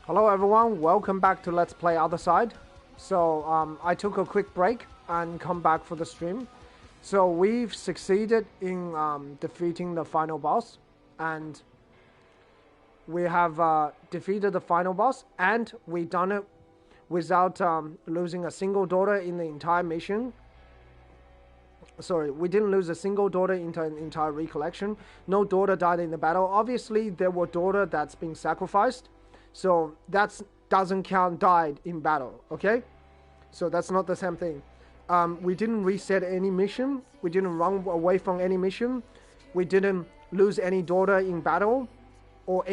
Hello everyone, welcome back to Let's Play Othercide. So I took a quick break and come back for the stream. So we've succeeded in defeating the final boss, and we have defeated the final boss, and we done it without losing a single daughter in the entire mission. Sorry, we didn't lose a single daughter in the entire recollection. No daughter died in the battle. Obviously, there were daughter that's been sacrificed. So that doesn't count died in battle, okay? So that's not the same thing. We didn't reset any mission. We didn't run away from any mission. We didn't lose any daughter in battle, or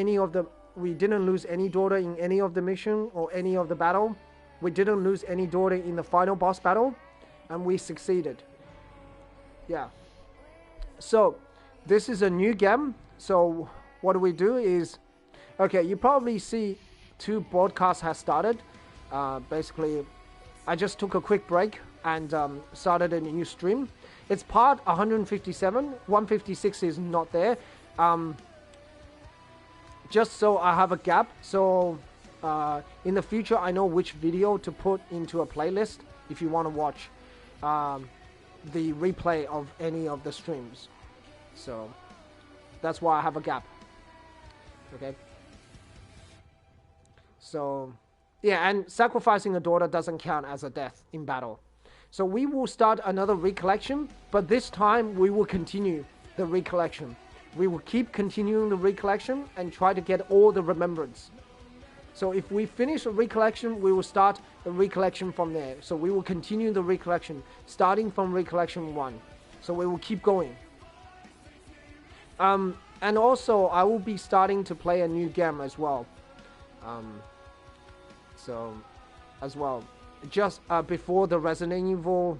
we didn't lose any daughter in any of the mission or any of the battle. We didn't lose any daughter in the final boss battle, and we succeeded. Yeah. So this is a new game. So what we do is, okay, you probably see two broadcasts has started. Basically, I just took a quick break and started a new stream. It's part 157. 156 is not there. Just so I have a gap. So in the future, I know which video to put into a playlist if you want to watch the replay of any of the streams. So that's why I have a gap. Okay. So, yeah, and sacrificing a daughter doesn't count as a death in battle. So we will start another recollection, but this time we will continue the recollection. We will keep continuing the recollection and try to get all the remembrance. So if we finish a recollection, we will start a recollection from there. So we will continue the recollection, starting from recollection 1. So we will keep going. And also, I will be starting to play a new game as well. Just before the Resident Evil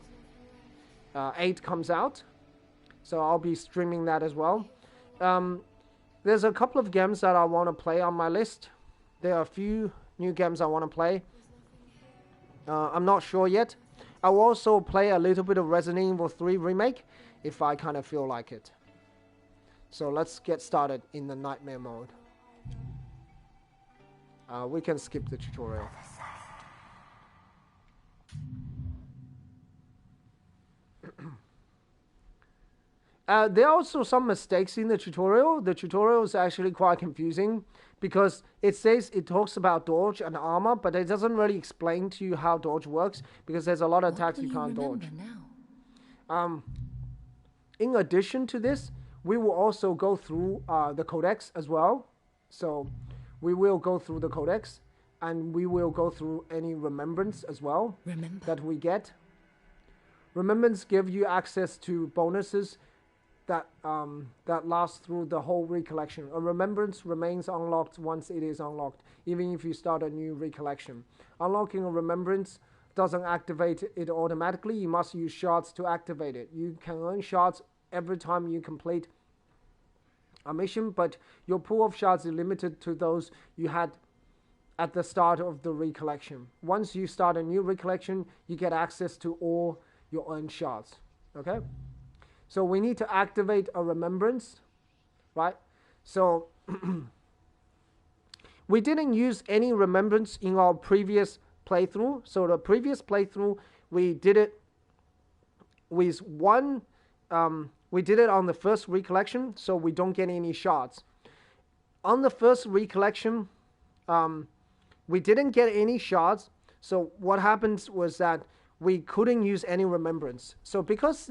8 comes out. So I'll be streaming that as well. There's a couple of games that I want to play on my list. There are a few new games I want to play. I'm not sure yet. I'll also play a little bit of Resident Evil 3 Remake if I kind of feel like it. So let's get started in the nightmare mode. We can skip the tutorial. There are also some mistakes in the tutorial. The tutorial is actually quite confusing because it says it talks about dodge and armor, but it doesn't really explain to you how dodge works because there's a lot of attacks you can't dodge. In addition to this, we will also go through the codex as well. So we will go through the codex, and we will go through any remembrance as well that we get. Remembrance give you access to bonuses that last through the whole recollection. A remembrance remains unlocked once it is unlocked, even if you start a new recollection. Unlocking a remembrance doesn't activate it automatically. You must use shards to activate it. You can earn shards every time you complete a mission, but your pool of shards is limited to those you had at the start of the recollection. Once you start a new recollection, you get access to all your earned shards. Okay? So we need to activate a remembrance, right? So we didn't use any remembrance in our previous playthrough. So the previous playthrough, we did it with one we did it on the first recollection, so we don't get any shards. On the first recollection, we didn't get any shards, so what happens was that we couldn't use any remembrance. So because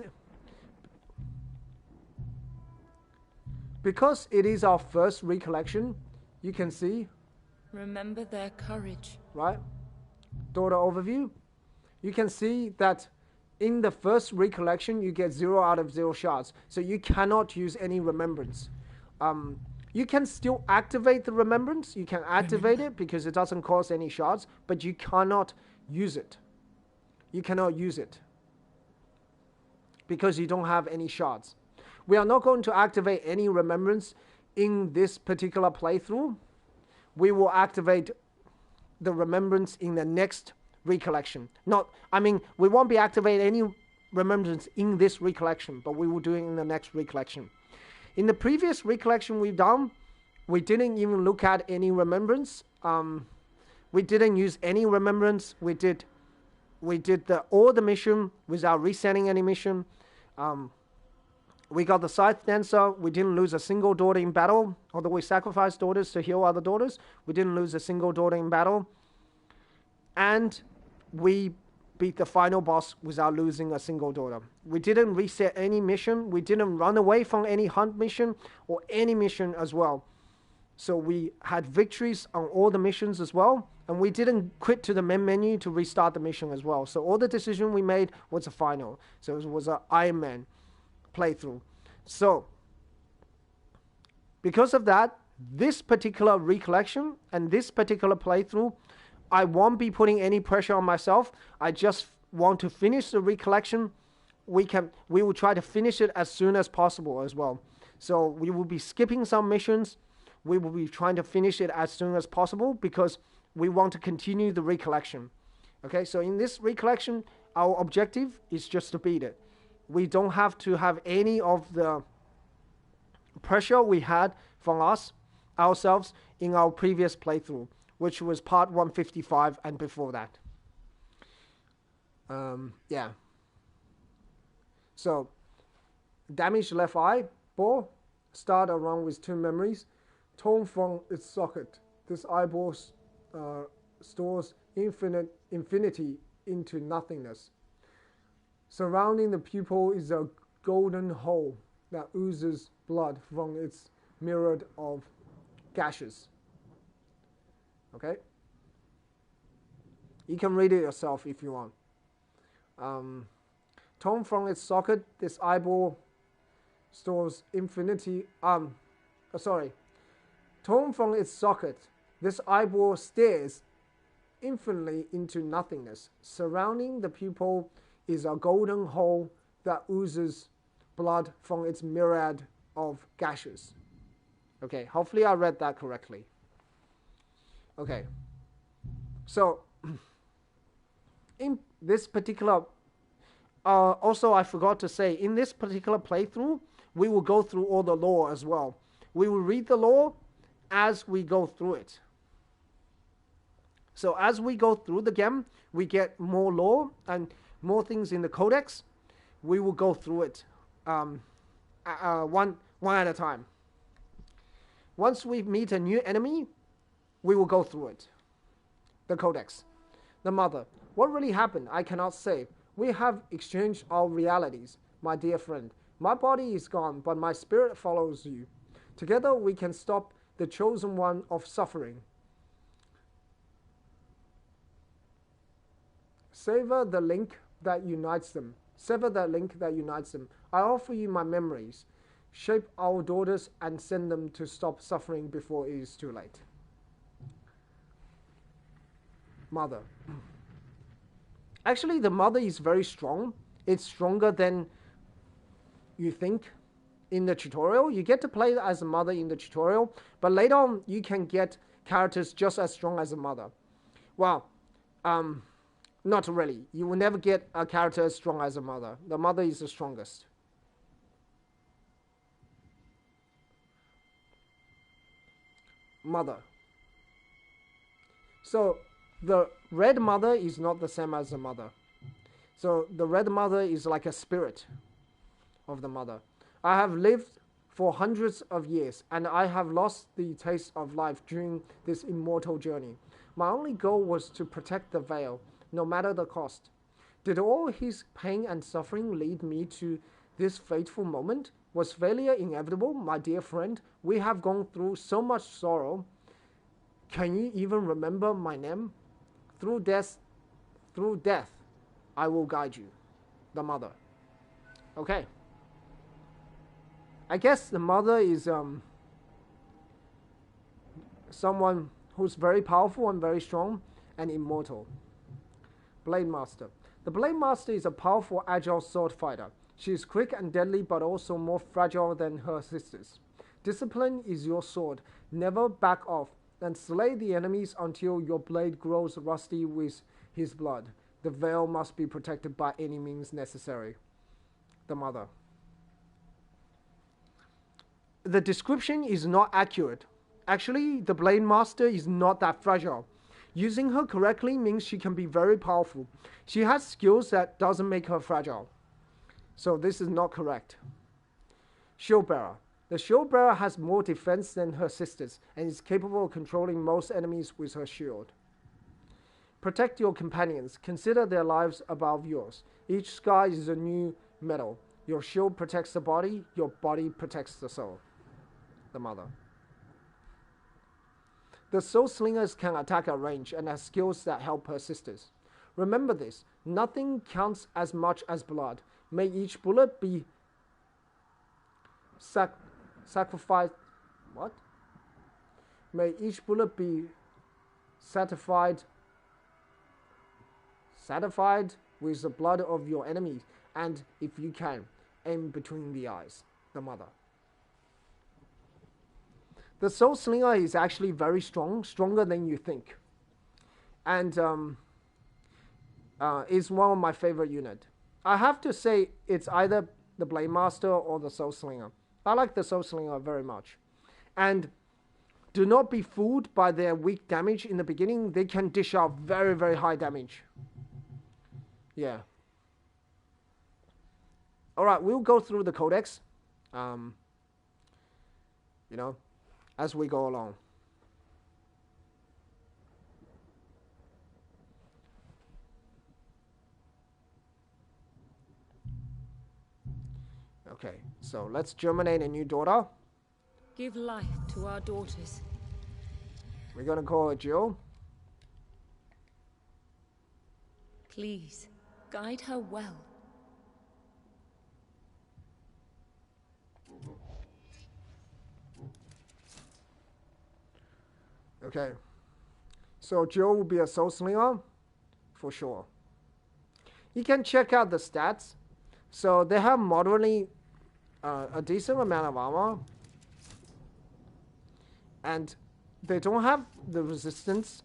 it is our first recollection, you can see. Remember their courage. Right? Daughter overview. You can see that in the first recollection, you get 0 out of 0 shards. So you cannot use any remembrance. You can still activate the remembrance. You can activate it because it doesn't cost any shards, but you cannot use it. You cannot use it because you don't have any shards. We are not going to activate any remembrance in this particular playthrough. We will activate the remembrance in the next recollection. We won't be activating any remembrance in this recollection, but we will do it in the next recollection. In the previous recollection we've done, we didn't even look at any remembrance. We didn't use any remembrance. We did all the mission without resetting any mission. We got the Scythe Dancer. We didn't lose a single daughter in battle, although we sacrificed daughters to heal other daughters. We didn't lose a single daughter in battle. And we beat the final boss without losing a single daughter. We didn't reset any mission. We didn't run away from any hunt mission or any mission as well. So we had victories on all the missions as well. And we didn't quit to the main menu to restart the mission as well. So all the decision we made was a final. So it was an Iron Man playthrough. So because of that, this particular recollection and this particular playthrough, I won't be putting any pressure on myself. I just want to finish the recollection. We will try to finish it as soon as possible as well. So we will be skipping some missions. We will be trying to finish it as soon as possible because we want to continue the recollection. Okay, so in this recollection, our objective is just to beat it. We don't have to have any of the pressure we had from ourselves in our previous playthrough, which was part 155 and before that. Yeah. So, damaged left eye, ball, start around with 2 memories, torn from its socket. This eyeball stores infinity into nothingness. Surrounding the pupil is a golden hole that oozes blood from its myriad of gashes. Okay? You can read it yourself if you want. Torn from its socket, this eyeball stores infinity. Torn from its socket, this eyeball stares infinitely into nothingness. Surrounding the pupil is a golden hole that oozes blood from its myriad of gashes. Okay, hopefully I read that correctly. Okay, so in this particular, also I forgot to say, in this particular playthrough, we will go through all the lore as well. We will read the lore as we go through it. So as we go through the game, we get more lore and more things in the codex. We will go through it one at a time. Once we meet a new enemy, we will go through it. The codex. The mother. What really happened? I cannot say. We have exchanged our realities, my dear friend. My body is gone, but my spirit follows you. Together we can stop the chosen one of suffering. Sever the link that unites them. Sever that link that unites them. I offer you my memories. Shape our daughters and send them to stop suffering before it is too late. Mother. Actually, the mother is very strong. It's stronger than you think in the tutorial. You get to play as a mother in the tutorial, but later on you can get characters just as strong as a mother. Well, not really. You will never get a character as strong as a mother. The mother is the strongest. Mother. So the red mother is not the same as the mother. So the red mother is like a spirit of the mother. I have lived for hundreds of years, and I have lost the taste of life during this immortal journey. My only goal was to protect the veil, no matter the cost. Did all his pain and suffering lead me to this fateful moment? Was failure inevitable, my dear friend? We have gone through so much sorrow. Can you even remember my name? Through death, I will guide you. The mother. Okay. I guess the mother is someone who's very powerful and very strong and immortal. Blade Master. The Blade Master is a powerful, agile sword fighter. She is quick and deadly, but also more fragile than her sisters. Discipline is your sword. Never back off, and slay the enemies until your blade grows rusty with his blood. The veil must be protected by any means necessary. The Mother. The description is not accurate. Actually, the Blade Master is not that fragile. Using her correctly means she can be very powerful. She has skills that doesn't make her fragile. So this is not correct. Shield Bearer. The Shield Bearer has more defense than her sisters and is capable of controlling most enemies with her shield. Protect your companions. Consider their lives above yours. Each scar is a new medal. Your shield protects the body. Your body protects the soul. The mother. The Soul Slingers can attack at range and has skills that help her sisters. Remember this. Nothing counts as much as blood. May each bullet be sacrificed. What? May each bullet be satisfied with the blood of your enemies, and if you can, aim between the eyes. The mother. The Soul Slinger is actually very strong, stronger than you think, and is one of my favorite units. I have to say it's either the Blade Master or the Soul Slinger. I like the Soul Slinger very much, and do not be fooled by their weak damage in the beginning. They can dish out very, very high damage. Yeah. Alright, we'll go through the codex, as we go along. Okay, so let's germinate a new daughter. Give life to our daughters. We're gonna call her Jill. Please, guide her well. Okay, so Jill will be a Soul Slinger, for sure. You can check out the stats. So they have moderately a decent amount of armor, and they don't have the resistance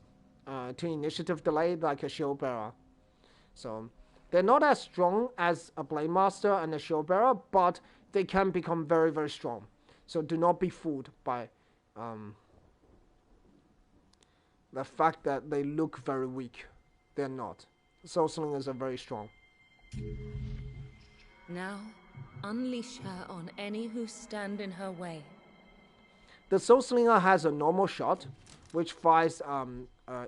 to initiative delay like a Shield Bearer. So they're not as strong as a Blade Master and a Shield Bearer, but they can become very, very strong. So do not be fooled by the fact that they look very weak. They're not. Soul Slingers are very strong. Now, unleash her on any who stand in her way. The Soul Slinger has a normal shot, which fires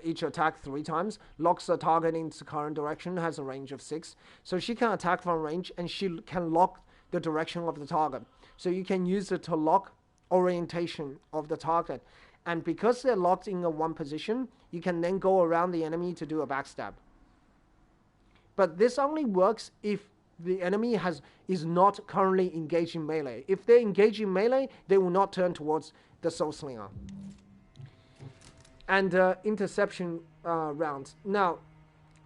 each attack 3 times, locks the target in its current direction, has a range of 6. So she can attack from range, and she can lock the direction of the target. So you can use it to lock orientation of the target. And because they're locked in a one position, you can then go around the enemy to do a backstab. But this only works if the enemy is not currently engaged in melee. If they're engaged in melee, they will not turn towards the Soul Slinger. And interception rounds. Now,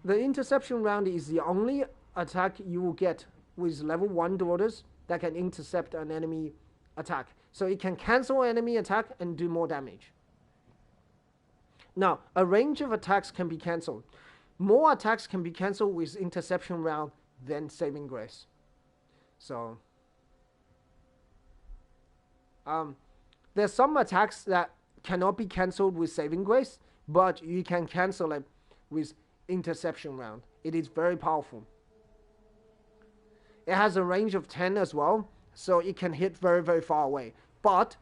the interception round is the only attack you will get with level 1 daughters that can intercept an enemy attack. So it can cancel enemy attack and do more damage. Now, a range of attacks can be cancelled. More attacks can be cancelled with interception round than saving grace. So, there's some attacks that cannot be cancelled with saving grace, but you can cancel it with interception round. It is very powerful. It has a range of 10 as well, so it can hit very, very far away. But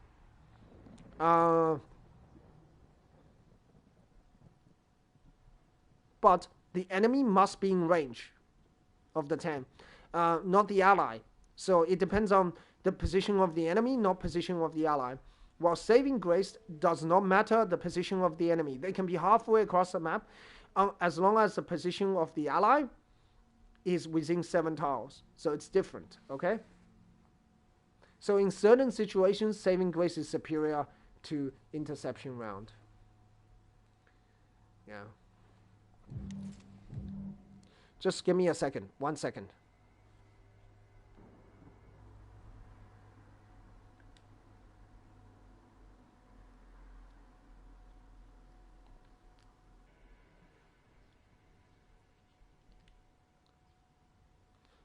the enemy must be in range of the 10, not the ally. So it depends on the position of the enemy, not position of the ally. While saving grace does not matter the position of the enemy. They can be halfway across the map, as long as the position of the ally is within 7 tiles. So it's different, okay? So in certain situations, saving grace is superior to interception round. Yeah. Just give me a second. 1 second.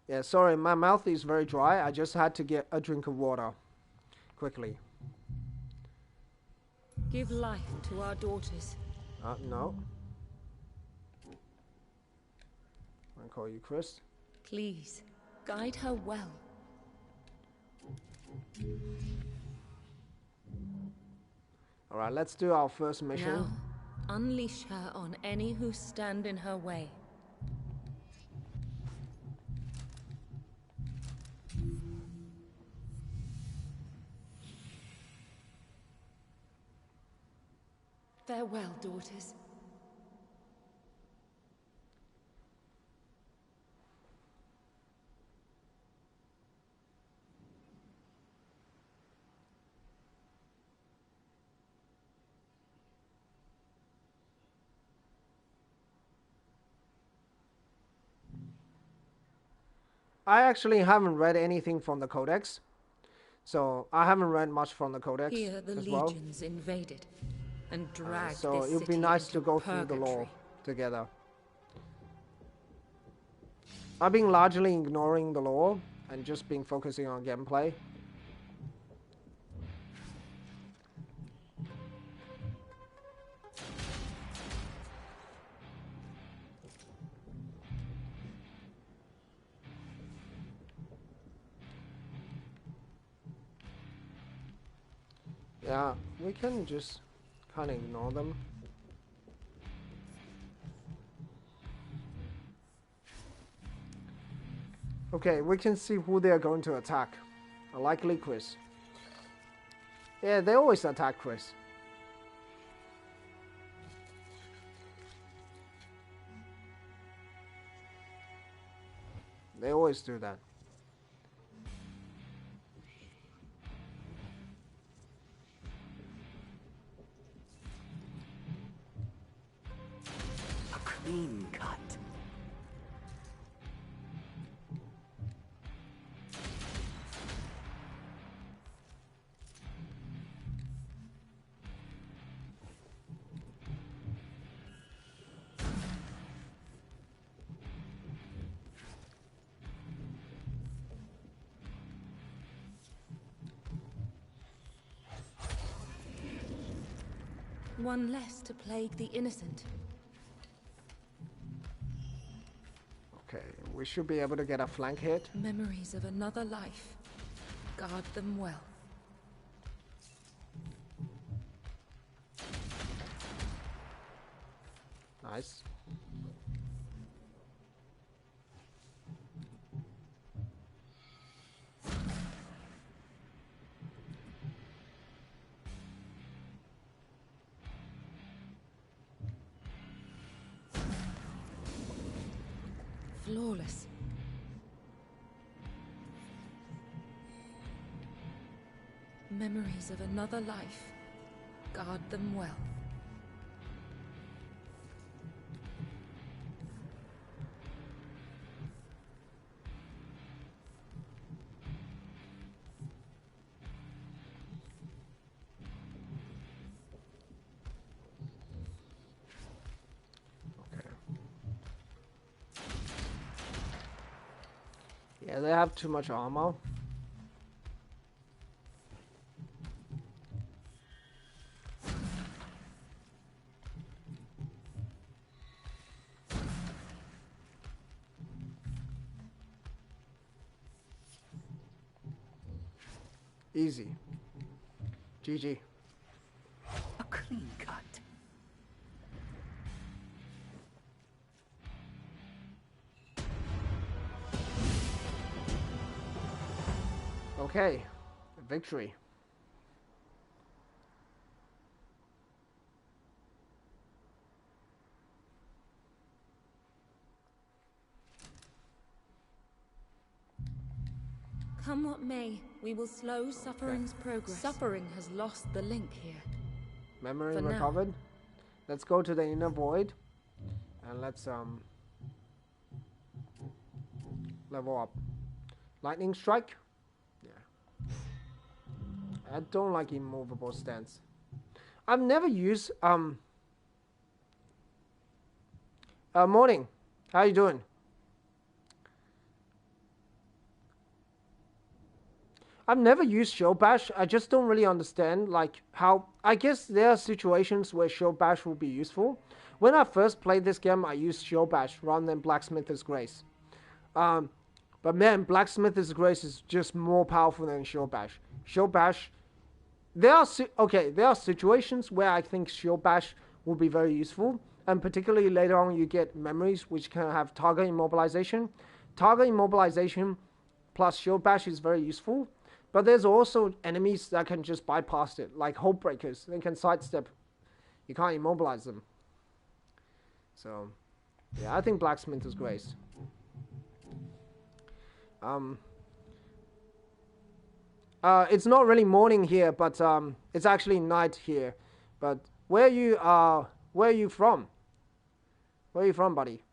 Yeah, sorry, my mouth is very dry. I just had to get a drink of water quickly. Give life to our daughters. No. I call you Chris. Please, guide her well. Alright, let's do our first mission. Now, unleash her on any who stand in her way. Farewell, daughters. I actually haven't read anything from the Codex. So I haven't read much from the Codex Here the as well. legions invaded and dragged So this it would be city nice into to go through the purgatory. lore together. I've been largely ignoring the lore and just been focusing on gameplay. Yeah, we can just kind of ignore them. Okay, we can see who they are going to attack. Likely Chris. Yeah, they always attack Chris. They always do that. A clean cut. One less to plague the innocent. Okay, we should be able to get a flank hit. Memories of another life. Guard them well. Nice. Flawless. Memories of another life. Guard them well. Okay. Yeah, they have too much armor. Easy. GG. A clean cut. Okay. Victory. Come what may, we will slow suffering's progress. Suffering has lost the link here. Memory For now. recovered. Let's go to the inner void. And let's level up. Lightning strike. Yeah. I don't like immovable stance. I've never used morning. How you doing? I've never used Shield Bash. I just don't really understand like how. I guess there are situations where Shield Bash will be useful. When I first played this game, I used Shield Bash rather than Blacksmith's Grace. But man, Blacksmith's Grace is just more powerful than Shield Bash. Shield Bash. There are situations where I think Shield Bash will be very useful, and particularly later on you get memories which can have target immobilization. Target immobilization plus Shield Bash is very useful, but there's also enemies that can just bypass it, like Hope Breakers. They can sidestep. You can't immobilize them. So, yeah, I think Blacksmith is great. It's not really morning here, but it's actually night here. But where are you from? Where are you from, buddy?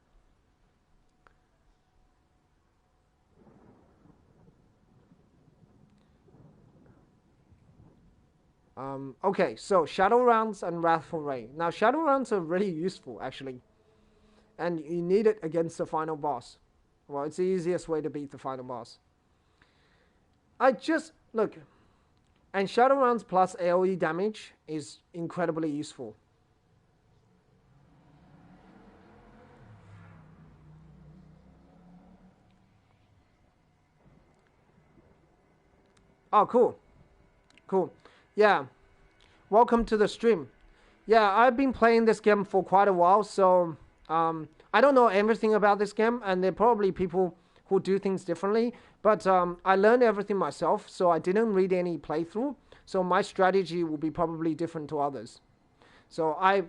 Okay, so Shadow Rounds and Wrathful Rain. Now, Shadow Rounds are really useful, actually. And you need it against the final boss. Well, it's the easiest way to beat the final boss. Look, and Shadow Rounds plus AoE damage is incredibly useful. Oh, cool. Cool. Yeah. Welcome to the stream. Yeah, I've been playing this game for quite a while, so I don't know everything about this game, and there are probably people who do things differently, but I learned everything myself, so I didn't read any playthrough, so my strategy will be probably different to others. So I've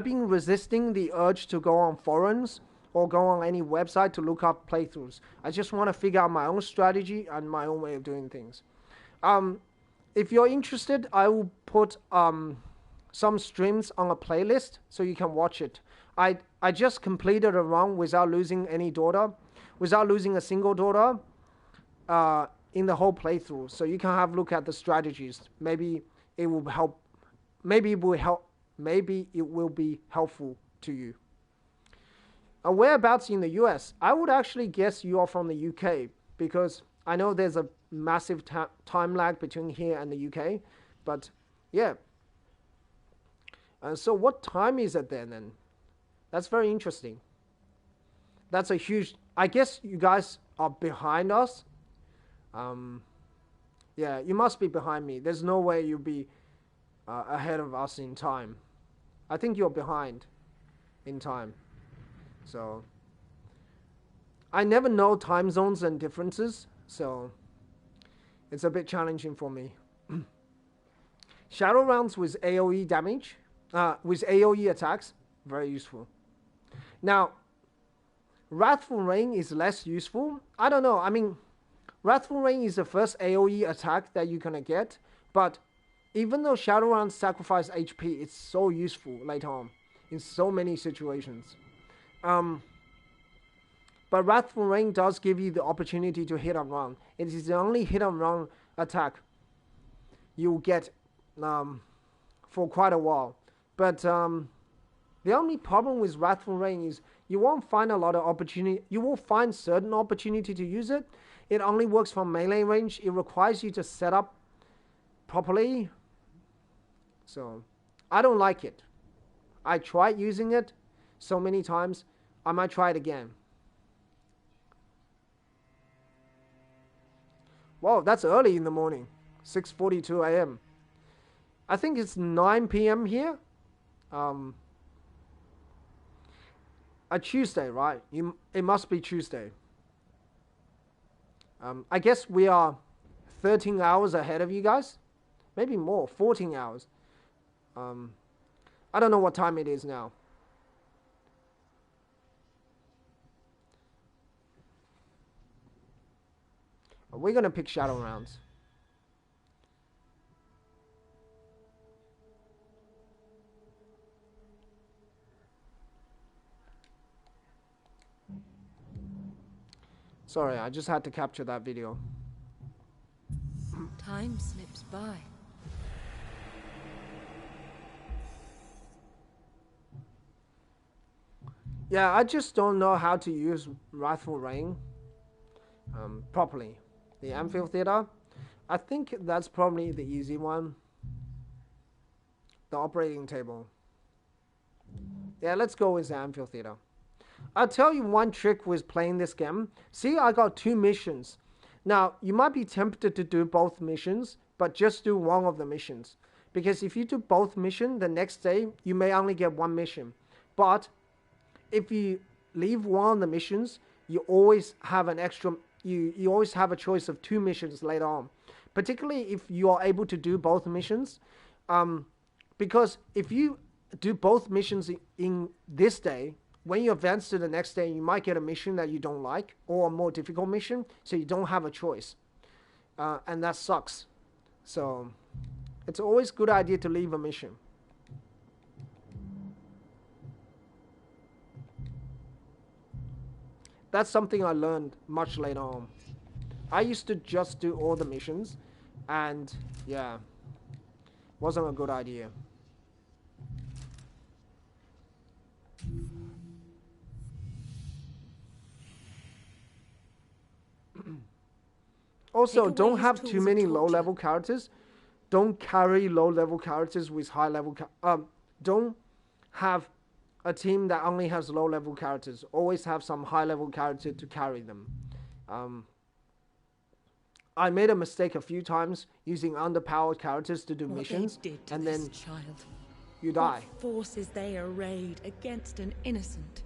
been resisting the urge to go on forums or go on any website to look up playthroughs. I just want to figure out my own strategy and my own way of doing things. If you're interested, I will put some streams on a playlist so you can watch it. I just completed a run without losing any daughter, without losing a single daughter in the whole playthrough. So you can have a look at the strategies. Maybe it will help. Maybe it will help. Maybe it will be helpful to you. Whereabouts in the US? I would actually guess you are from the UK because I know there's a massive time lag between here and the UK. But yeah. So what time is it then? That's very interesting. That's a huge... I guess you guys are behind us. Yeah, you must be behind me. There's no way you'll be ahead of us in time. I think you're behind in time. So I never know time zones and differences, so it's a bit challenging for me. Shadow Rounds with AoE damage, with AoE attacks, very useful. Now, Wrathful Rain is less useful. I don't know. I mean, Wrathful Rain is the first AoE attack that you're gonna get, but even though Shadow Rounds sacrifice HP, it's so useful later on in so many situations. But Wrathful Rain does give you the opportunity to hit and run. It is the only hit and run attack you'll get for quite a while. But the only problem with Wrathful Rain is you won't find a lot of opportunity. You will find certain opportunity to use it. It only works from melee range. It requires you to set up properly. So I don't like it. I tried using it so many times. I might try it again. Wow, that's early in the morning. 6:42 a.m. I think it's 9 p.m. here. A Tuesday, right? It must be Tuesday. I guess we are 13 hours ahead of you guys. Maybe more, 14 hours. I don't know what time it is now. We're going to pick Shadow Rounds. Sorry, I just had to capture that video. Time slips by. Yeah, I just don't know how to use Wrathful Rain properly. The amphitheater. I think that's probably the easy one. The operating table. Yeah, let's go with the amphitheater. I'll tell you one trick with playing this game. See, I got 2 missions. Now, you might be tempted to do both missions, but just do one of the missions. Because if you do both missions, the next day, you may only get 1 mission. But if you leave one of the missions, you always have an extra, you always have a choice of 2 missions later on. Particularly if you are able to do both missions. Because if you do both missions in this day, when you advance to the next day, you might get a mission that you don't like, or a more difficult mission, so you don't have a choice. And that sucks. So, it's always a good idea to leave a mission. That's something I learned much later on. I used to just do all the missions, and yeah, wasn't a good idea. Also, don't have too many low-level characters. Don't carry low-level characters with high-level. Don't have a team that only has low-level characters. Always have some high-level character to carry them. I made a mistake a few times using underpowered characters to do missions, and then you die. What forces they arrayed against an innocent?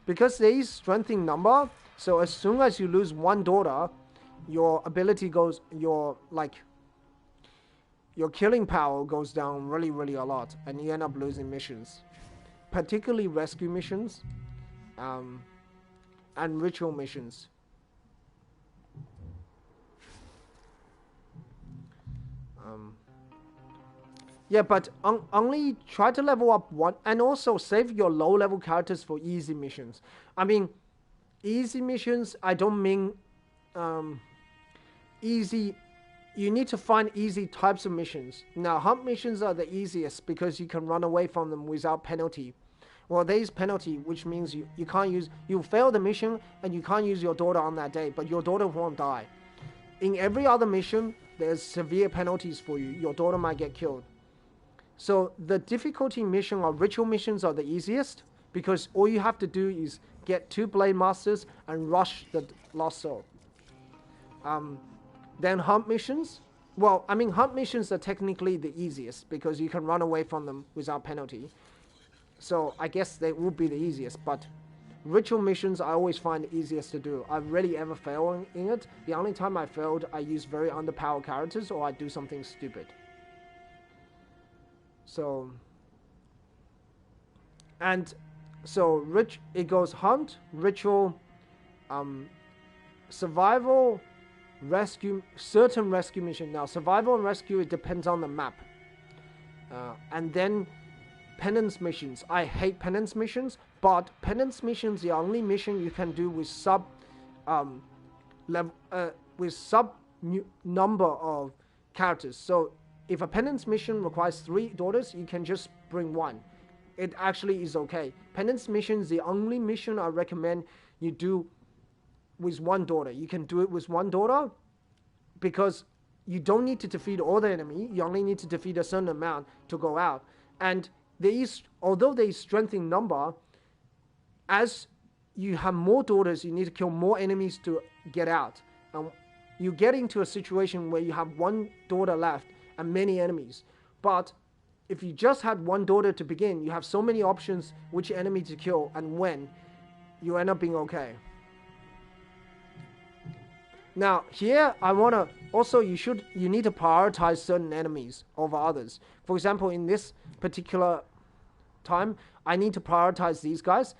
Because there is strength in number, so as soon as you lose 1 daughter, your ability goes, your killing power goes down really a lot, and you end up losing missions, particularly rescue missions, and ritual missions. Yeah, but only try to level up 1, and also save your low-level characters for easy missions. I mean, easy missions, I don't mean easy. You need to find easy types of missions. Now, hunt missions are the easiest because you can run away from them without penalty. Well, there is penalty, which means you can't use, you fail the mission and you can't use your daughter on that day, but your daughter won't die. In every other mission, there's severe penalties for you. Your daughter might get killed. So the difficulty mission or ritual missions are the easiest because all you have to do is get 2 Blade Masters and rush the Lost Soul. Then hunt missions. Well, I mean, hunt missions are technically the easiest because you can run away from them without penalty. So I guess they would be the easiest, but ritual missions I always find the easiest to do. I rarely ever fail in it. The only time I failed, I use very underpowered characters or I do something stupid. So, and so it goes hunt, ritual, survival, rescue, certain rescue mission. Now, survival and rescue, it depends on the map. And then penance missions. I hate penance missions, but penance missions the only mission you can do with number of characters. So if a penance mission requires 3 daughters, you can just bring 1. It actually is okay. Penance mission is the only mission I recommend you do with 1 daughter. You can do it with 1 daughter because you don't need to defeat all the enemy. You only need to defeat a certain amount to go out. And although there is strength in number, as you have more daughters, you need to kill more enemies to get out. And you get into a situation where you have 1 daughter left and many enemies. But if you just had 1 daughter to begin, you have so many options which enemy to kill and when. You end up being okay. Now here I wanna also you need to prioritize certain enemies over others. For example, in this particular time, I need to prioritize these guys.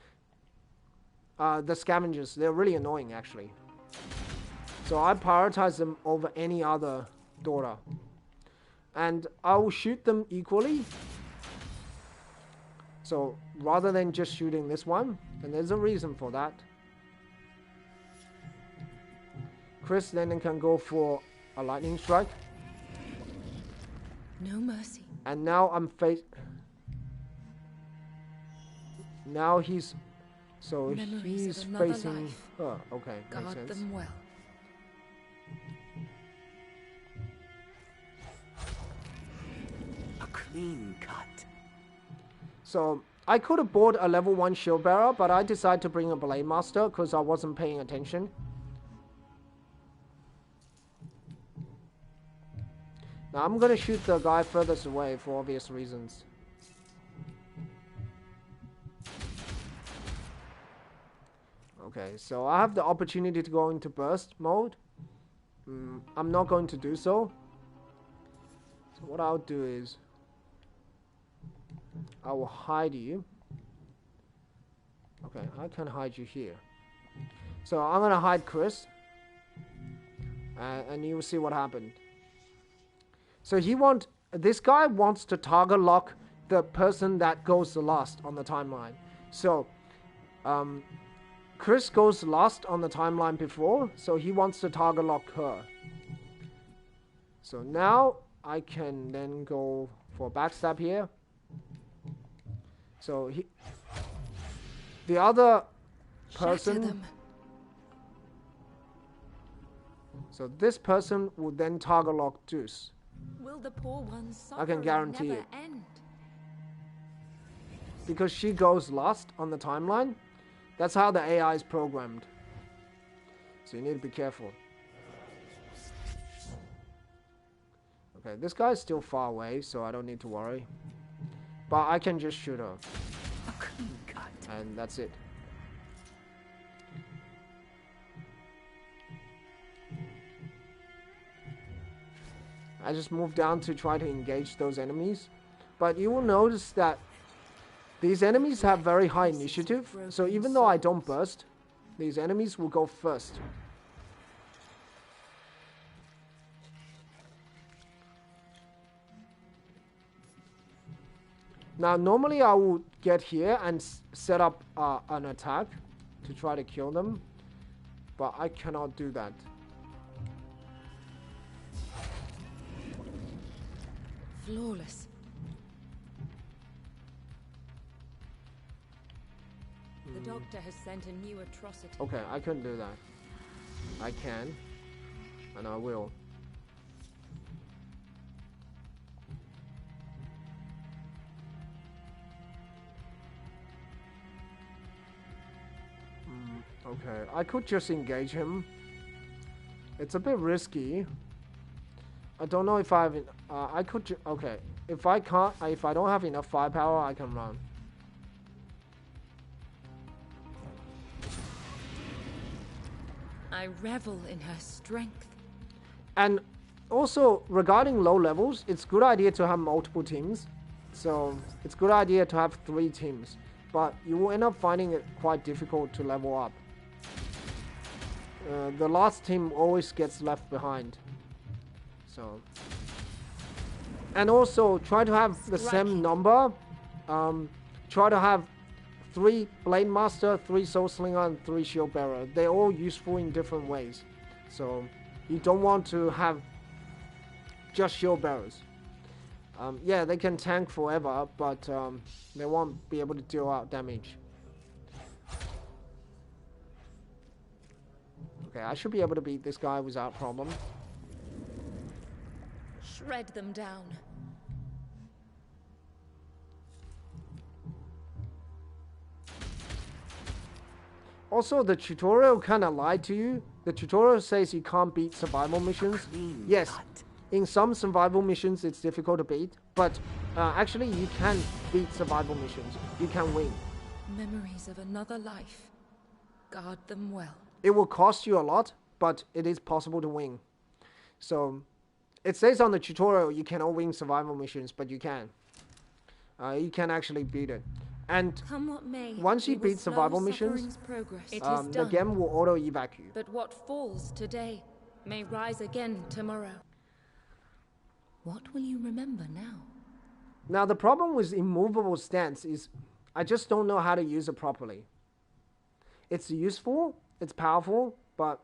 The scavengers, they're really annoying actually. So I prioritize them over any other daughter. And I will shoot them equally. So rather than just shooting this one, and there's a reason for that. Chris then can go for a lightning strike. No mercy. And now now he's Memories he's of another facing life. her. Okay, makes Guard sense. them well. clean cut. So I could have bought a level 1 shield bearer, but I decided to bring a blade master because I wasn't paying attention. Now I'm gonna shoot the guy furthest away for obvious reasons. Okay, so I have the opportunity to go into burst mode. I'm not going to do so. So what I'll do is I will hide you. Okay, I can hide you here. So I'm gonna hide Chris, and you will see what happened. So this guy wants to target lock the person that goes the last on the timeline. So Chris goes last on the timeline before, so he wants to target lock her. So now I can then go for backstab here. So the other person, so this person would then target lock Deuce. Will the poor ones I can guarantee never it. end? Because she goes last on the timeline. That's how the AI is programmed. So you need to be careful. Okay, this guy is still far away, so I don't need to worry. But I can just shoot her. A clean cut. And that's it. I just moved down to try to engage those enemies. But you will notice that these enemies have very high initiative. So even though I don't burst, these enemies will go first. Now normally I would get here and set up an attack to try to kill them. But I cannot do that. Flawless. The doctor has sent a new atrocity. Okay, I couldn't do that. I can. And I will. Okay, I could just engage him. It's a bit risky. I don't know if I have. I could. Okay, if I can't, if I don't have enough firepower, I can run. I revel in her strength. And also regarding low levels, it's a good idea to have multiple teams. So it's a good idea to have 3 teams, but you will end up finding it quite difficult to level up. The last team always gets left behind. So, and also try to have the same number. Try to have 3 Blade Master, 3 Soul Slinger, and 3 Shield Bearer. They're all useful in different ways. So you don't want to have just Shield Bearers. Yeah, they can tank forever, but they won't be able to deal out damage. Okay, I should be able to beat this guy without problem. Shred them down. Also, the tutorial kind of lied to you. The tutorial says you can't beat survival missions. Yes, in some survival missions it's difficult to beat, but actually you can beat survival missions. You can win. Memories of another life. Guard them well. It will cost you a lot, but it is possible to win. So, it says on the tutorial you cannot win survival missions, but you can. You can actually beat it. And Come what may, once you beat survival missions, the game will auto-evac you. But what falls today may rise again tomorrow. What will you remember now? Now, the problem with immovable stance is I just don't know how to use it properly. It's useful, it's powerful, but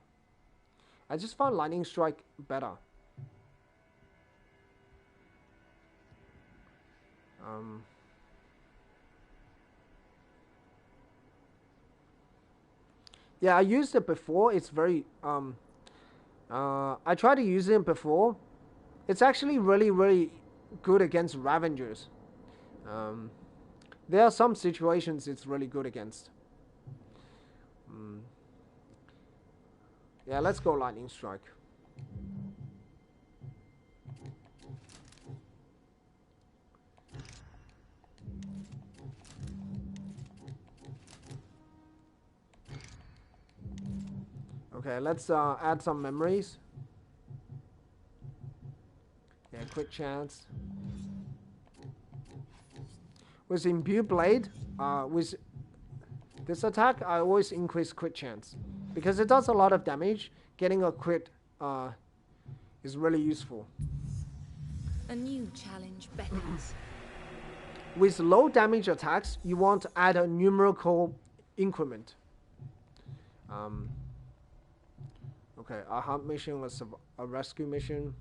I just find Lightning Strike better. Yeah, I used it before. It's very I tried to use it before. It's actually really good against Ravengers. There are some situations it's really good against. Yeah, let's go Lightning Strike. Okay, let's add some memories. Yeah, quick chance. With Imbue Blade, with this attack, I always increase crit chance. Because it does a lot of damage, getting a crit is really useful. A new challenge beckons. With low damage attacks, you want to add a numerical increment. Okay, a hunt mission was a rescue mission.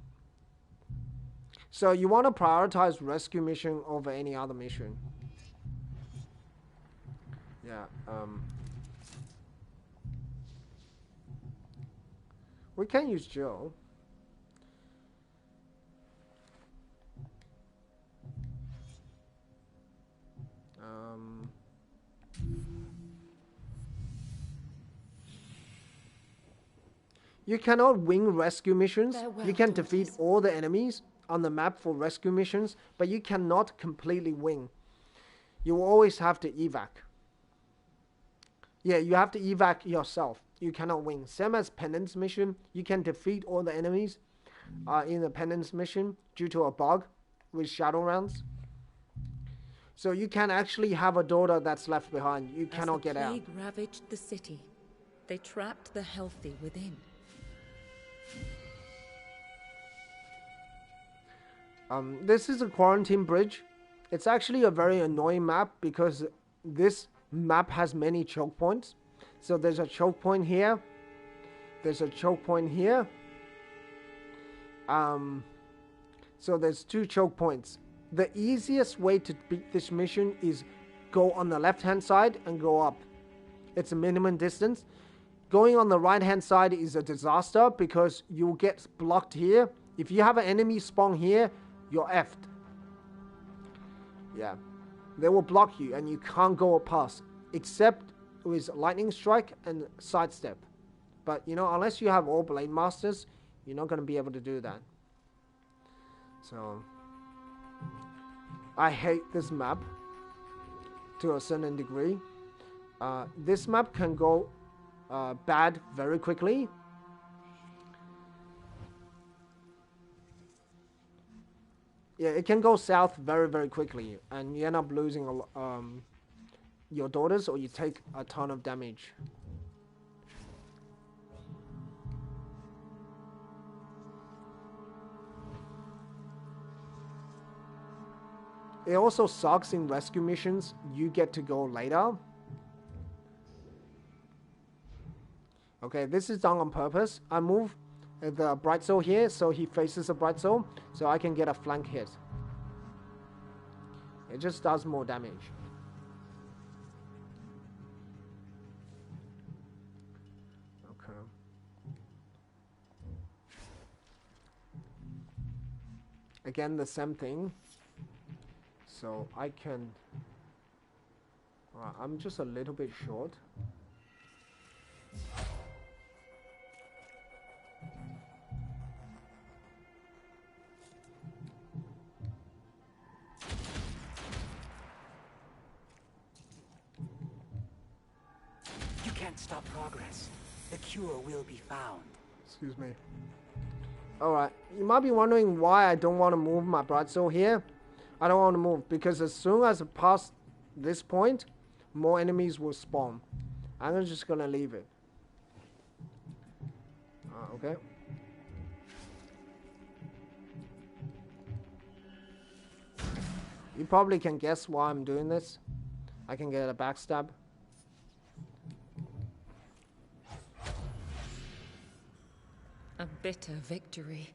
So you want to prioritize rescue mission over any other mission. Yeah. We can use Joe. You cannot win rescue missions. Farewell, You can daughters. defeat all the enemies on the map for rescue missions, but you cannot completely win. You will always have to evac. Yeah, you have to evac yourself. You cannot win. Same as Penance mission, you can defeat all the enemies in the Penance mission due to a bug with shadow rounds. So you can actually have a daughter that's left behind. You cannot get out. As the plague ravaged the city, they trapped the healthy within. This is a quarantine bridge. It's actually a very annoying map because this map has many choke points. So there's a choke point here. There's a choke point here. So there's 2 choke points. The easiest way to beat this mission is go on the left hand side and go up. It's a minimum distance. Going on the right hand side is a disaster because you'll get blocked here. If you have an enemy spawn here, you're effed. Yeah. They will block you and you can't go past. Except with Lightning Strike and Sidestep. But, you know, unless you have all Blade Masters, you're not going to be able to do that. So, I hate this map to a certain degree. This map can go bad very quickly. Yeah, it can go south very, very quickly, and you end up losing your daughters, or you take a ton of damage. It also sucks in rescue missions. You get to go later. Okay, this is done on purpose. I move the Bright Soul here, so he faces the Bright Soul, so I can get a flank hit. It just does more damage. Okay. Again, the same thing. So I can... I'm just a little bit short. You can't stop progress. The cure will be found. Excuse me. Alright, you might be wondering why I don't want to move my Bright Soul here. I don't want to move because as soon as I pass this point, more enemies will spawn. I'm just gonna leave it. Okay. You probably can guess why I'm doing this. I can get a backstab. A bitter victory.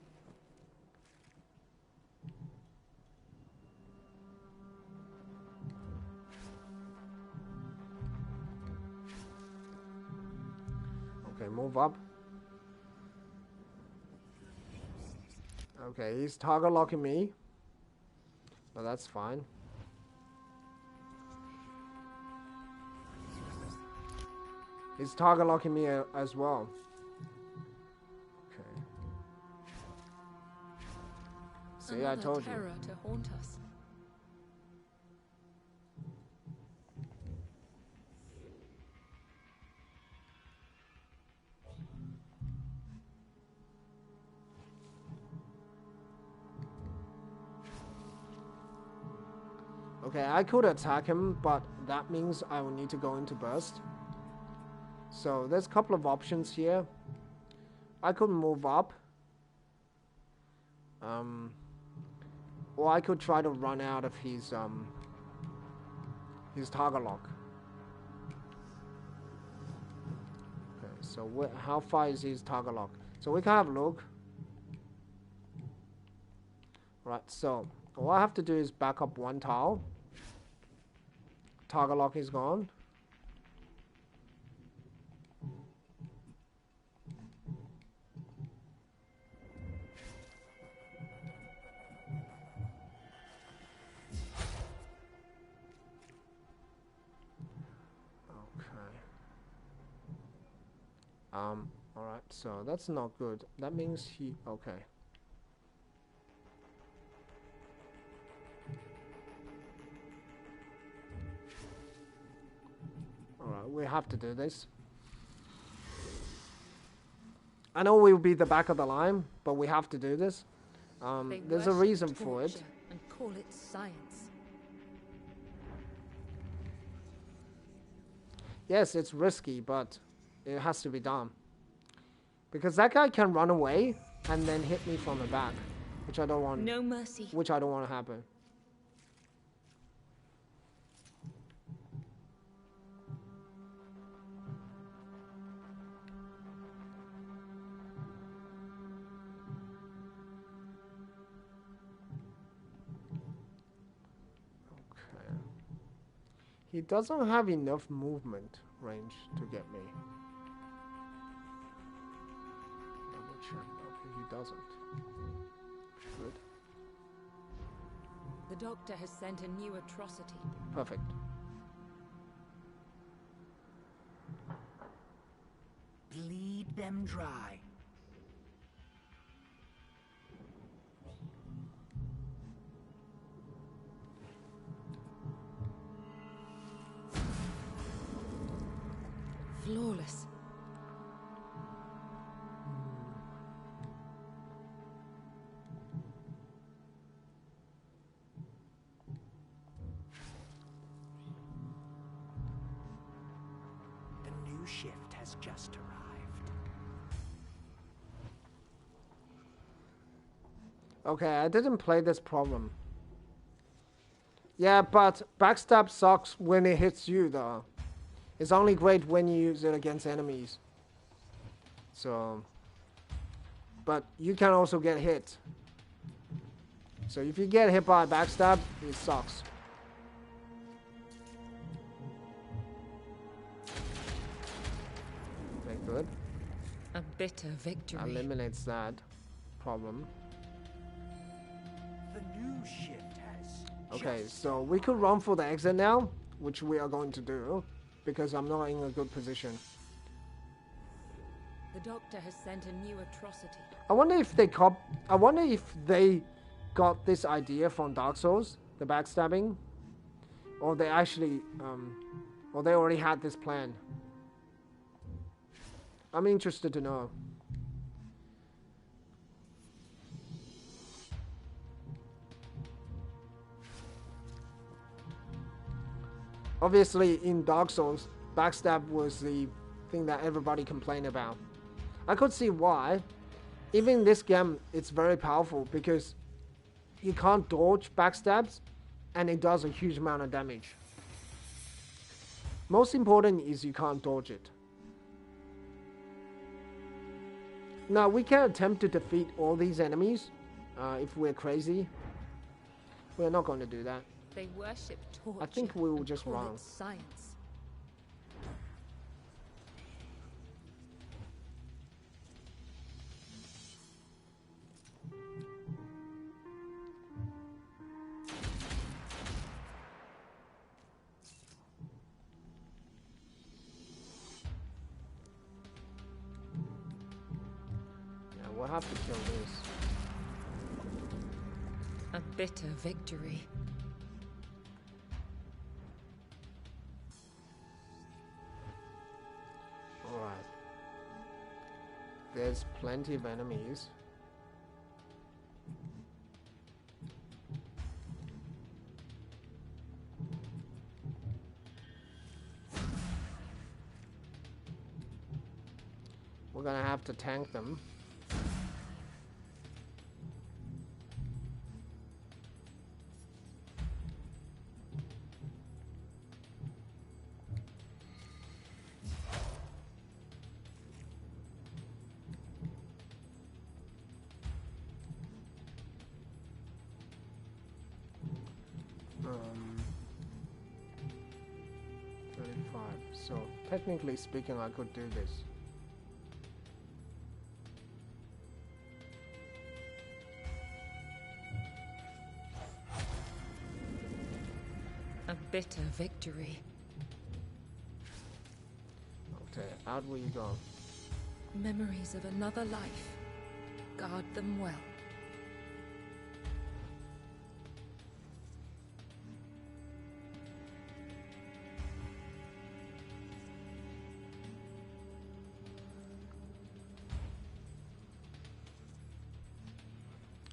Okay, move up. Okay, he's target locking me. Well, that's fine. He's target locking me as well. Okay. See, I Another told you. terror to haunt us. Okay, I could attack him, but that means I will need to go into burst. So there's a couple of options here. I could move up. Or I could try to run out of his target lock. Okay, so how far is his target lock? So we can have a look. Right, so all I have to do is back up one tile. Target lock is gone. Alright, so that's not good. That means he... Okay. Alright, we have to do this. I know we'll be the back of the line, but we have to do this. There's a reason for it. And call it science. Yes, it's risky, but it has to be done. Because that guy can run away and then hit me from the back, which I don't want. No mercy. Which I don't want to happen. Okay. He doesn't have enough movement range to get me. Okay, he doesn't. Good. The doctor has sent a new atrocity. Perfect. Bleed them dry. Flawless. The new shift has just arrived. Okay, I didn't play this problem. Yeah, but backstab sucks when it hits you, though. It's only great when you use it against enemies. So... But you can also get hit. So if you get hit by a backstab, it sucks. Okay, good. A bitter victory. Eliminates that problem. The new shift has Okay, just so we could run for the exit now, which we are going to do, because I'm not in a good position. The doctor has sent a new atrocity. I wonder if they got this idea from Dark Souls, the backstabbing, or they actually, or they already had this plan. I'm interested to know. Obviously, in Dark Souls, backstab was the thing that everybody complained about. I could see why. Even in this game, it's very powerful because you can't dodge backstabs, and it does a huge amount of damage. Most important is you can't dodge it. Now, we can attempt to defeat all these enemies if we're crazy. We're not going to do that. They worship torture. I think we will and just call run. it science. we'll have to kill this. A bitter victory. Alright. There's plenty of enemies. We're gonna have to tank them. Um, 35. So technically speaking, I could do this. A bitter victory. Okay, out we go. Memories of another life. Guard them well.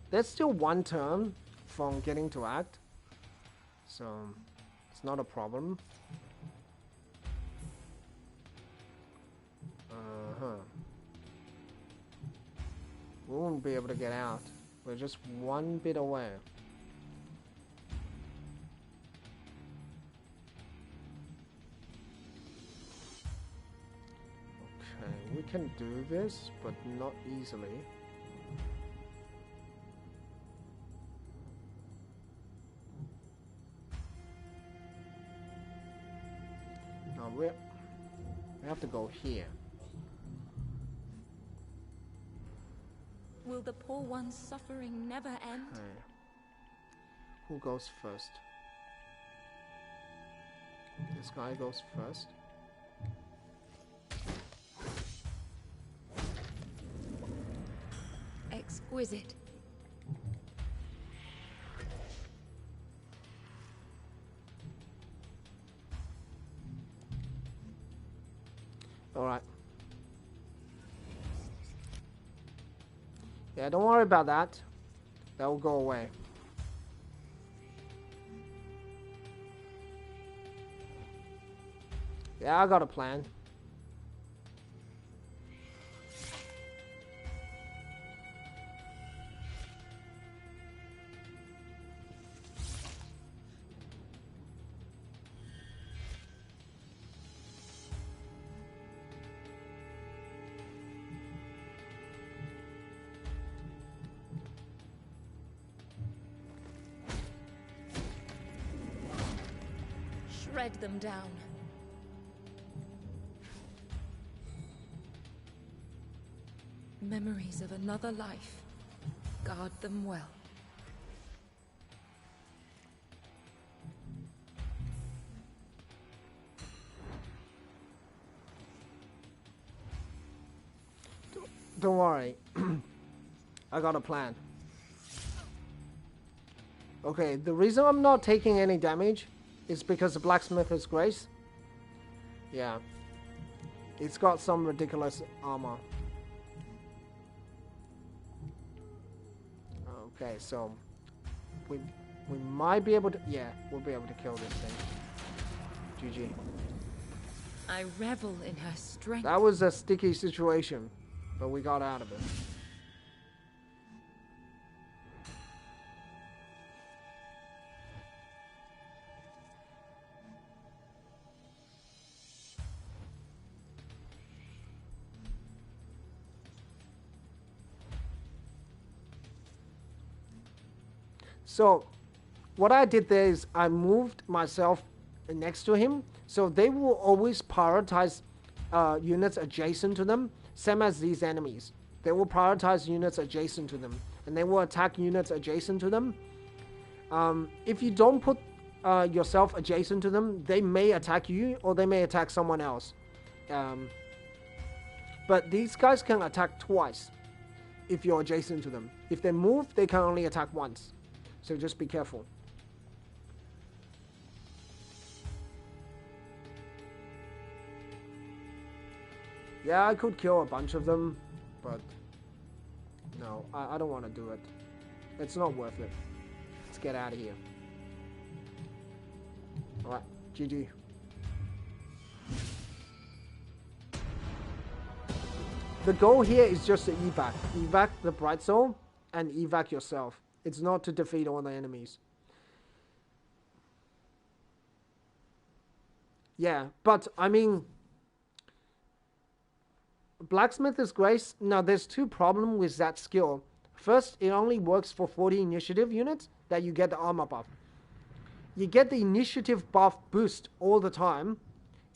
There's still one turn from getting to act, so it's not a problem. We won't be able to get out. We're just one bit away. Okay, we can do this, but not easily. No, we have to go here. Will the poor one's suffering never end? Okay. Who goes first? This guy goes first. Exquisite. All right. Yeah, don't worry about that. That will go away. Yeah, I got a plan. Shred them down. Memories of another life. Guard them well. Don't worry. I got a plan. Okay, the reason I'm not taking any damage is because the blacksmith is grace. Yeah. It's got some ridiculous armor. Okay, so we might be able to, yeah, we'll be able to kill this thing. GG. I revel in her strength. That was a sticky situation, but we got out of it. So what I did there is I moved myself next to him, so they will always prioritize units adjacent to them, same as these enemies. They will prioritize units adjacent to them, and they will attack units adjacent to them. If you don't put yourself adjacent to them, they may attack you or they may attack someone else. But these guys can attack twice. if you're adjacent to them. If they move, they can only attack once. So just be careful. Yeah, I could kill a bunch of them, but no, I don't want to do it. It's not worth it. Let's get out of here. Alright, GG. The goal here is just to evac. Evac the Bright Soul and evac yourself. It's not to defeat all the enemies. Yeah, but I mean, Blacksmith is Grace. Now, there's two problems with that skill. First, it only works for 40 initiative units that you get the armor buff. You get the initiative buff boost all the time,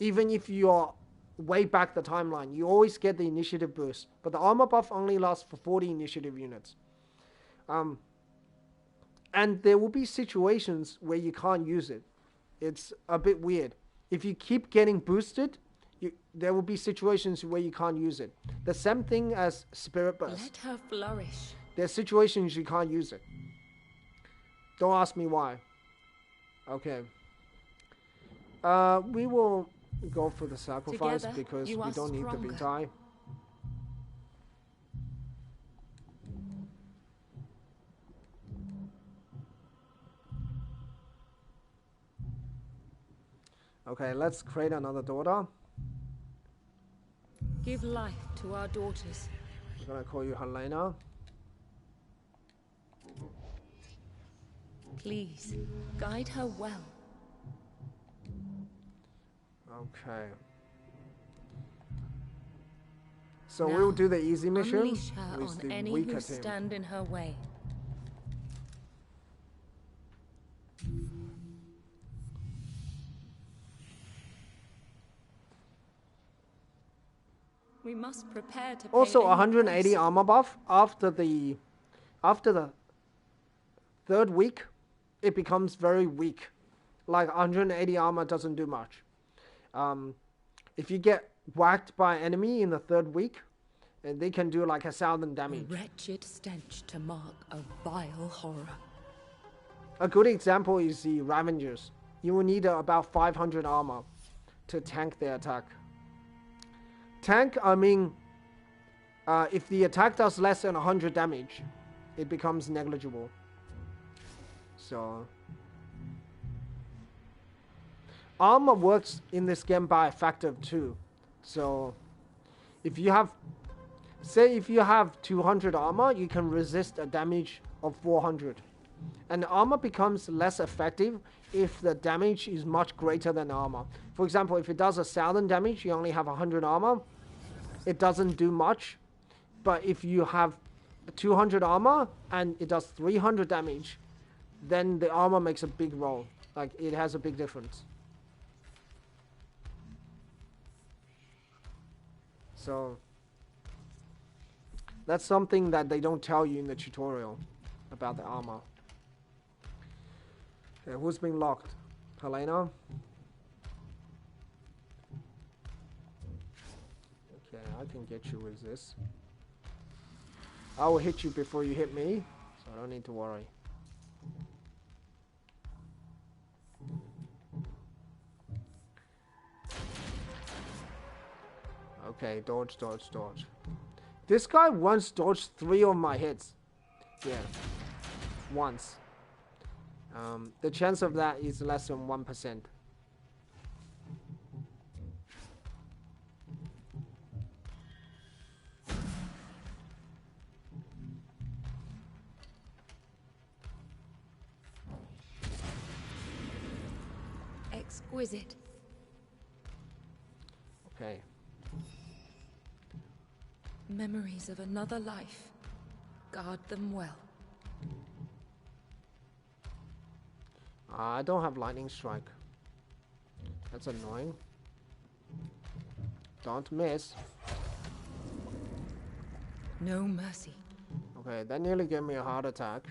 even if you're way back the timeline. You always get the initiative boost, but the armor buff only lasts for 40 initiative units. And there will be situations where you can't use it. It's a bit weird. If you keep getting boosted, there will be situations where you can't use it. The same thing as Spirit Burst. Let her flourish. There's situations you can't use it. Don't ask me why. Okay. We will go for the sacrifice Together, because you we are don't need the stronger. Vitae. Okay, let's create another daughter. Give life to our daughters. I'm gonna call you Helena. Please, guide her well. Okay. So Now, we'll do the easy mission Unleash her with on the any weaker who team. stand in her way. We must prepare to pay Also, any 180 price. armor buff after the third week, it becomes very weak. Like 180 armor doesn't do much. If you get whacked by an enemy in the third week, they can do like 1,000 A damage. wretched stench to mark a vile horror. A good example is the Ravengers. You will need about 500 armor to tank their attack. Tank, I mean, if the attack does less than 100 damage, it becomes negligible. So, armor works in this game by a factor of 2. So, if you have, say if you have 200 armor, you can resist a damage of 400. And armor becomes less effective if the damage is much greater than armor. For example, if it does 1,000 damage, you only have 100 armor. It doesn't do much. But if you have 200 armor and it does 300 damage, then the armor makes a big role. Like, it has a big difference. So, that's something that they don't tell you in the tutorial about the armor. Okay, who's being locked? Helena? Okay, I can get you with this. I will hit you before you hit me, so I don't need to worry. Okay, dodge, dodge, dodge. This guy once dodged 3 of my hits. Yeah, once. The chance of that is less than 1%. Exquisite. Okay. Memories of another life. Guard them well. I don't have lightning strike. That's annoying. Don't miss. No mercy. Okay, that nearly gave me a heart attack.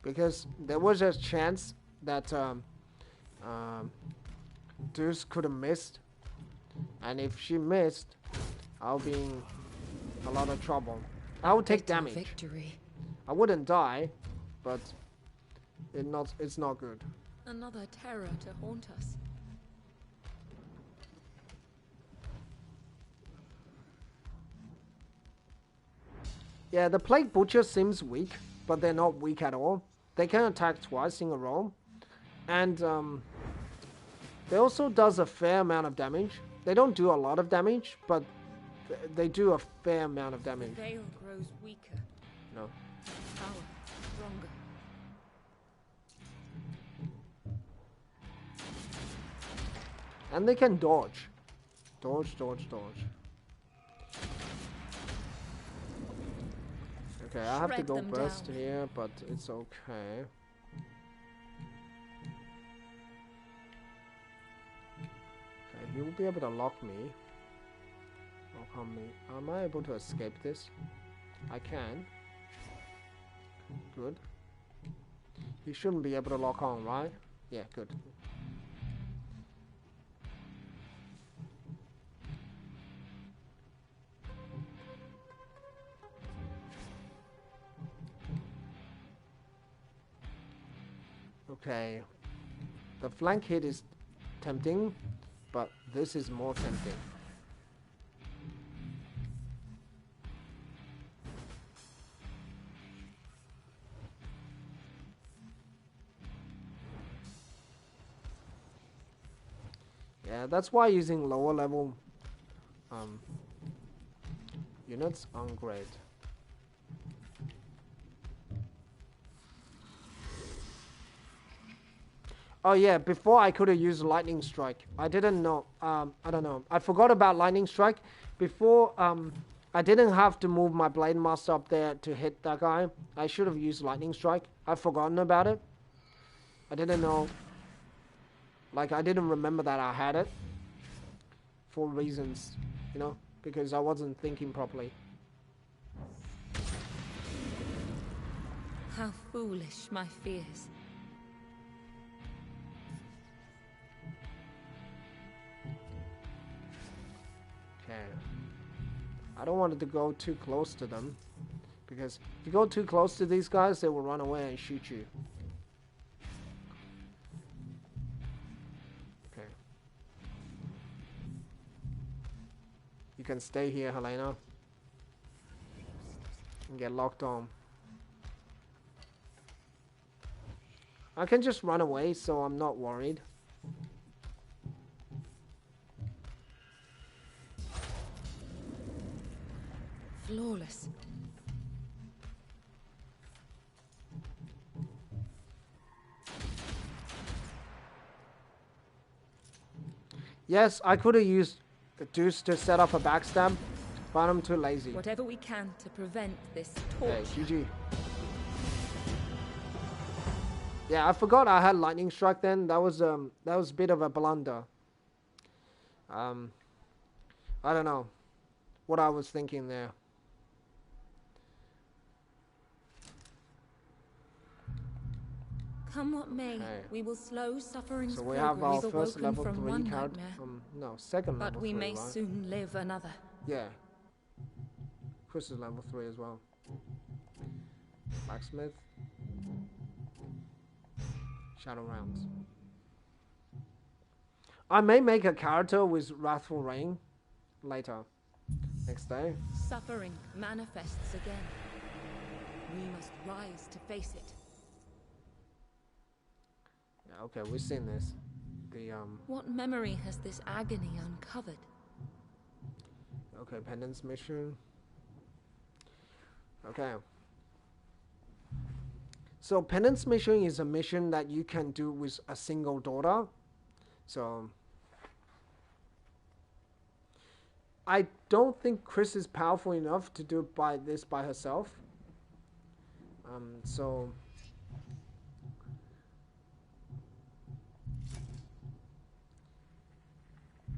because there was a chance that Deuce could have missed, and if she missed, I'll be in a lot of trouble. I would take damage. Victory. I wouldn't die, but it's not good. Another terror to haunt us. Yeah, the Plague Butcher seems weak, but they're not weak at all. They can attack twice in a row, and they also does a fair amount of damage. They don't do a lot of damage, but they do a fair amount of damage. The veil grows weaker. No. Power stronger. And they can dodge. Dodge. Okay, I have to go burst here, but it's okay. Okay, he will be able to lock me. Lock on me. Am I able to escape this? I can. Good. He shouldn't be able to lock on, right? Yeah, good. Okay, the flank hit is tempting, but this is more tempting. Yeah, that's why using lower level units on great. Oh yeah, before I could have used Lightning Strike. I didn't know. I don't know. I forgot about Lightning Strike. Before, I didn't have to move my Blade Master up there to hit that guy. I should have used Lightning Strike. I've forgotten about it. I didn't know. Like, I didn't remember that I had it. For reasons, you know, because I wasn't thinking properly. How foolish my fears. Okay. I don't want it to go too close to them, because if you go too close to these guys, they will run away and shoot you. Okay. You can stay here, Helena, and get locked on. I can just run away, so I'm not worried. Flawless. Yes, I could have used the Deuce to set up a backstab, but I'm too lazy. Whatever we can to prevent this torture. Okay, GG. Yeah, I forgot I had Lightning Strike then. That was a bit of a blunder. I don't know what I was thinking there. Come what may, we will slow suffering's So we have our first level 3 card. character. No, second level 3, but we may right? soon live another. Yeah. Chris is level 3 as well. Blacksmith. Shadow rounds. I may make a character with Wrathful Rain later. Next day. Suffering manifests again. We must rise to face it. Yeah, okay, we've seen this. The What memory has this agony uncovered? Okay, penance mission. Okay. So penance mission is a mission that you can do with a single daughter. So I don't think Chris is powerful enough to do this by herself.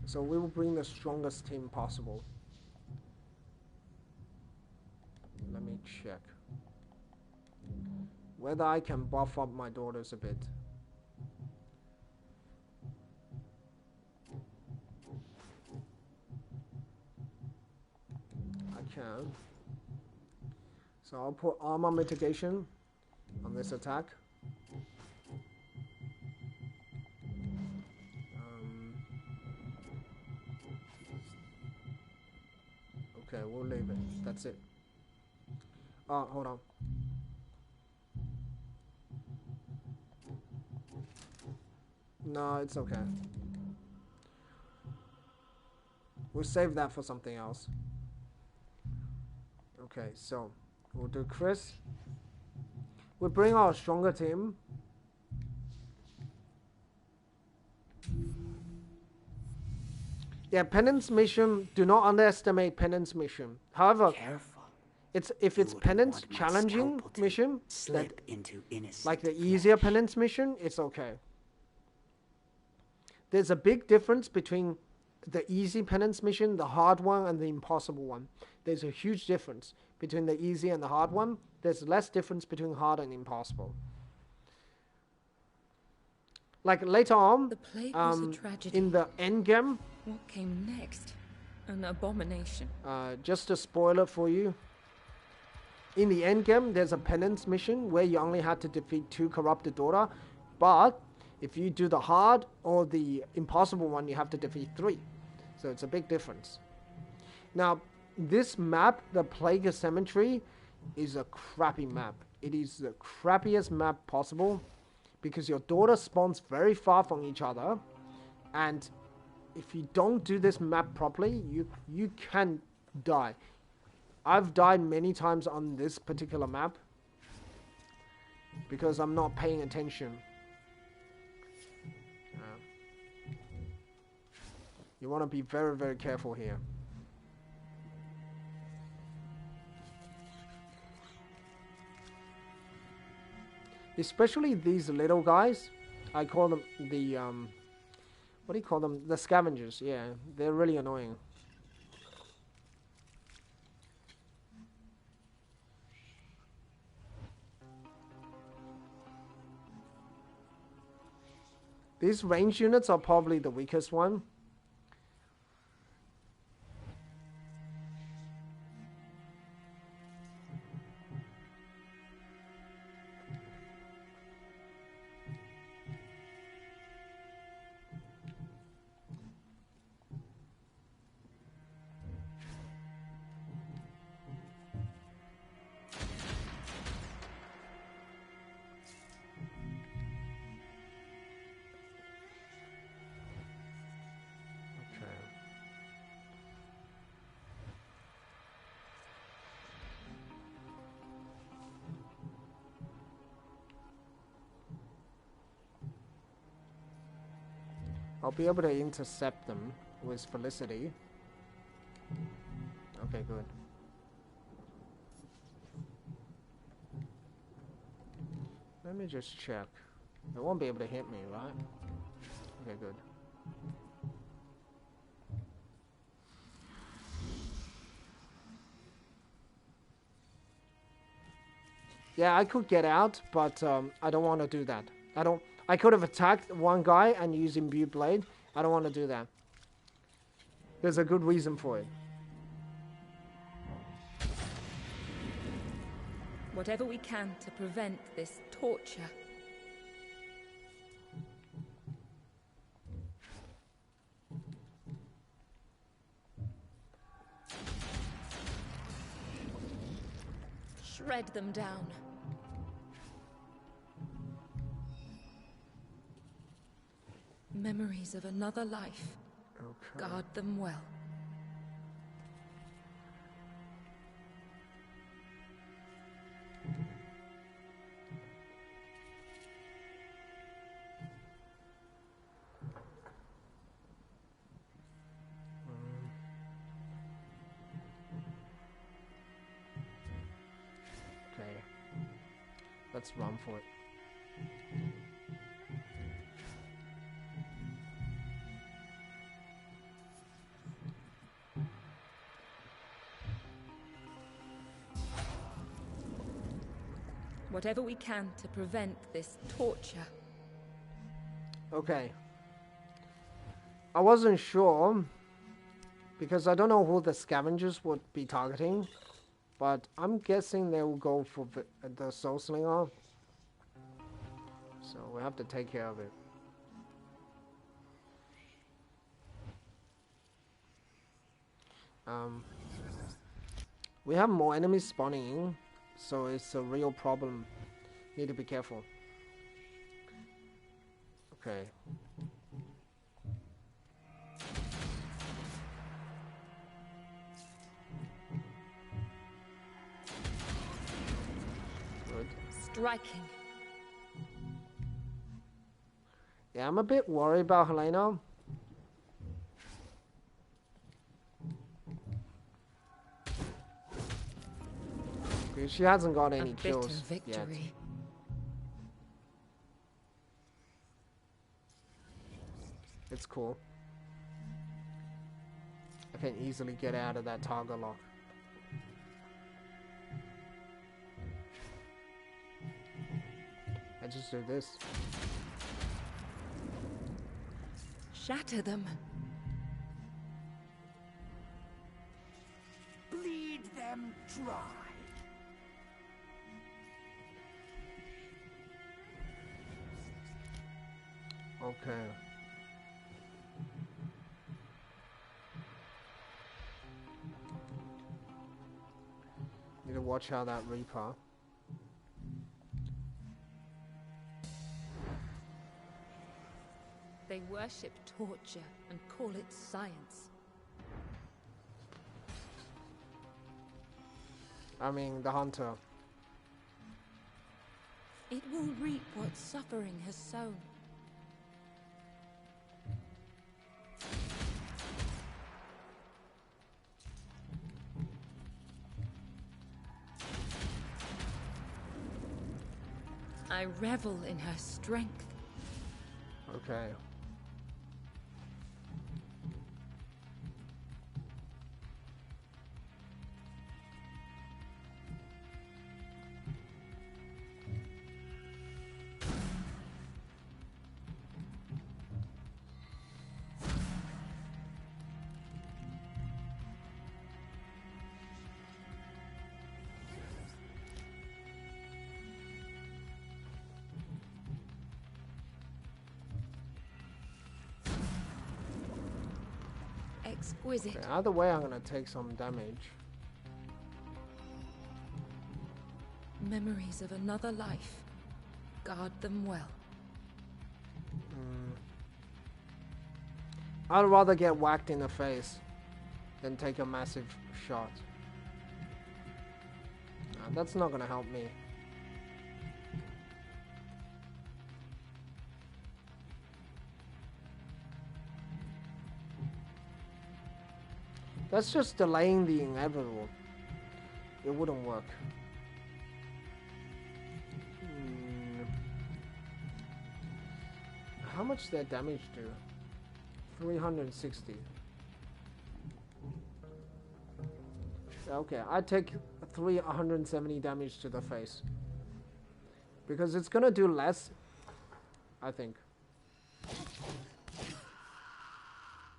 So we will bring the strongest team possible. Let me check. whether I can buff up my daughters a bit. I can. So I'll put armor mitigation on this attack. Okay, we'll leave it. That's it. Oh, hold on. No, it's okay. We'll save that for something else. Okay, so we'll do Chris. We'll bring our stronger team. Yeah, penance mission. Do not underestimate penance mission. However, Careful. if it's penance challenging mission, Slip into innocent like the easier flesh. penance mission, it's okay. There's a big difference between the easy penance mission, the hard one, and the impossible one. There's a huge difference between the easy and the hard one. There's less difference between hard and impossible. Like later on, The plague was a tragedy. in the end game, What came next? An abomination. just a spoiler for you. In the end game, there's a penance mission where you only had to defeat 2 corrupted daughter, but if you do the hard or the impossible one, you have to defeat 3. So it's a big difference. Now, this map, the Plague Cemetery, is a crappy map. It is the crappiest map possible because your daughter spawns very far from each other, and if you don't do this map properly, you can die. I've died many times on this particular map because I'm not paying attention. You want to be very, very careful here. Especially these little guys. I call them the, what do you call them? The scavengers, yeah. They're really annoying. These range units are probably the weakest one. I'll be able to intercept them with Felicity. Okay, good. Let me just check. They won't be able to hit me, right? Okay, good. Yeah, I could get out, but I don't want to do that. I could have attacked one guy and used Imbued Blade. I don't want to do that. There's a good reason for it. Whatever we can to prevent this torture. Shred them down. Memories of another life. Okay. Guard them well. Okay. Let's run for it. Whatever we can to prevent this torture. Okay. I wasn't sure, because I don't know who the scavengers would be targeting, but I'm guessing they will go for the Soul Slinger. So we have to take care of it. We have more enemies spawning in, so it's a real problem. Need to be careful. Okay. Good. Striking. Yeah, I'm a bit worried about Helena. Because she hasn't got any kills yet. It's cool. I can easily get out of that target lock. I just do this. Shatter them. Bleed them dry. Okay. Need to watch out that Reaper. They worship torture and call it science. I mean, the Hunter. It will reap what suffering has sown. I revel in her strength. Okay. Exquisite. Okay, either way, I'm gonna take some damage. Memories of another life. Guard them well. I'd rather get whacked in the face than take a massive shot. Nah, that's not gonna help me. That's just delaying the inevitable. It wouldn't work. How much their damage do? 360. Okay, I take 370 damage to the face. Because it's gonna do less, I think.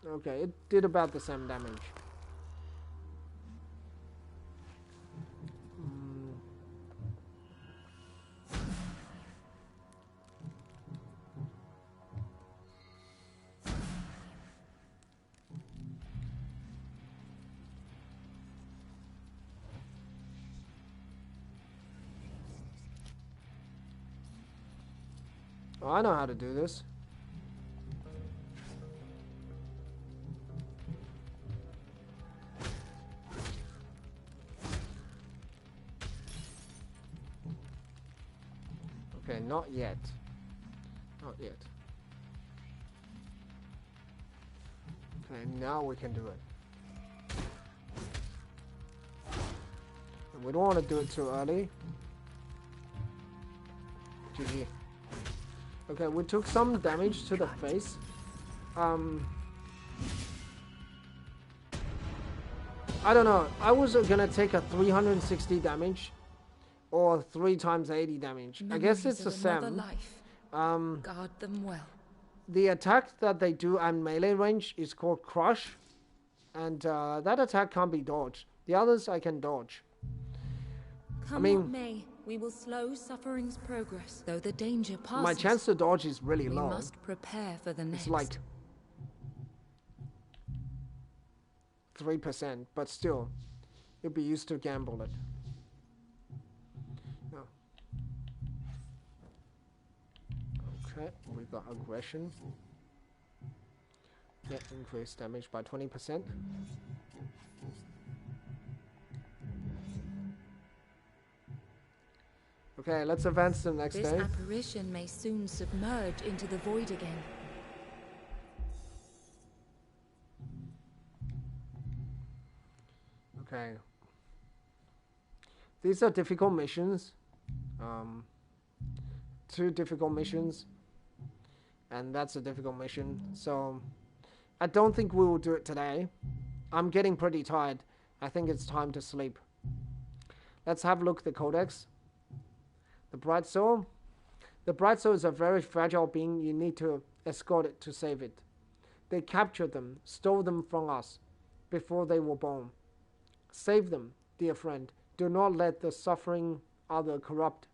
Okay, it did about the same damage. Oh, I know how to do this. Okay, not yet. Not yet. Okay, now we can do it. And we don't want to do it too early. GG. Okay, we took some damage to the face. I don't know. I was gonna take a 360 damage or 3 times 80 damage. I guess it's the same. Life. Guard them well. The attack that they do at melee range is called Crush, and that attack can't be dodged. The others I can dodge. Come what may, we will slow suffering's progress. Though the danger passes, my chance to dodge is really low. We must prepare for the next. It's like 3%, but still, you'll be used to gamble it. No. Okay, we got aggression. Get increased damage by 20%. Okay, let's advance to the next day. This apparition may soon submerge into the void again. Okay. These are difficult missions. 2 difficult missions. And that's a difficult mission. So, I don't think we will do it today. I'm getting pretty tired. I think it's time to sleep. Let's have a look at the codex. The Bright Soul. The Bright Soul is a very fragile being. You need to escort it to save it. They captured them, stole them from us before they were born. Save them, dear friend. Do not let the suffering other corrupt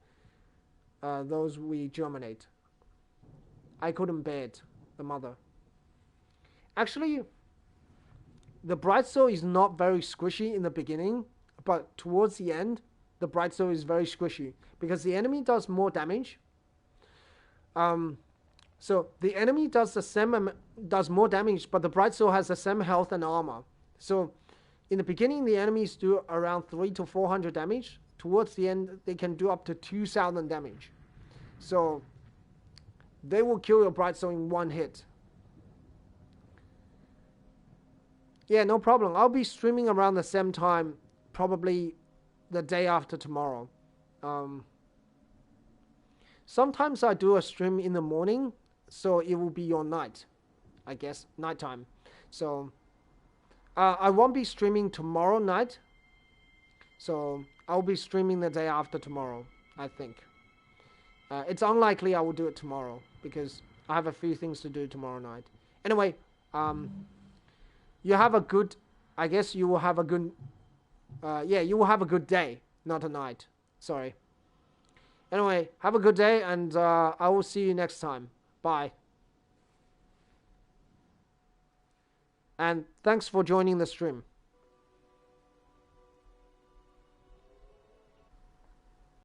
those we germinate. I couldn't bear it, the mother. Actually, the Bright Soul is not very squishy in the beginning, but towards the end, the Bright Soul is very squishy because the enemy does more damage. So the enemy does the same, does more damage, but the Bright Soul has the same health and armor. So in the beginning, the enemies do around 300 to 400 damage. Towards the end, they can do up to 2,000 damage. So they will kill your Bright Soul in 1 hit. Yeah, no problem. I'll be streaming around the same time, probably the day after tomorrow. Sometimes I do a stream in the morning, so it will be your night, I guess, nighttime. So I won't be streaming tomorrow night, so I'll be streaming the day after tomorrow, I think. It's unlikely I will do it tomorrow because I have a few things to do tomorrow night. Anyway, you have a good, I guess you will have a good, yeah, you will have a good day, not a night. Sorry. Anyway, have a good day, and I will see you next time. Bye. And thanks for joining the stream.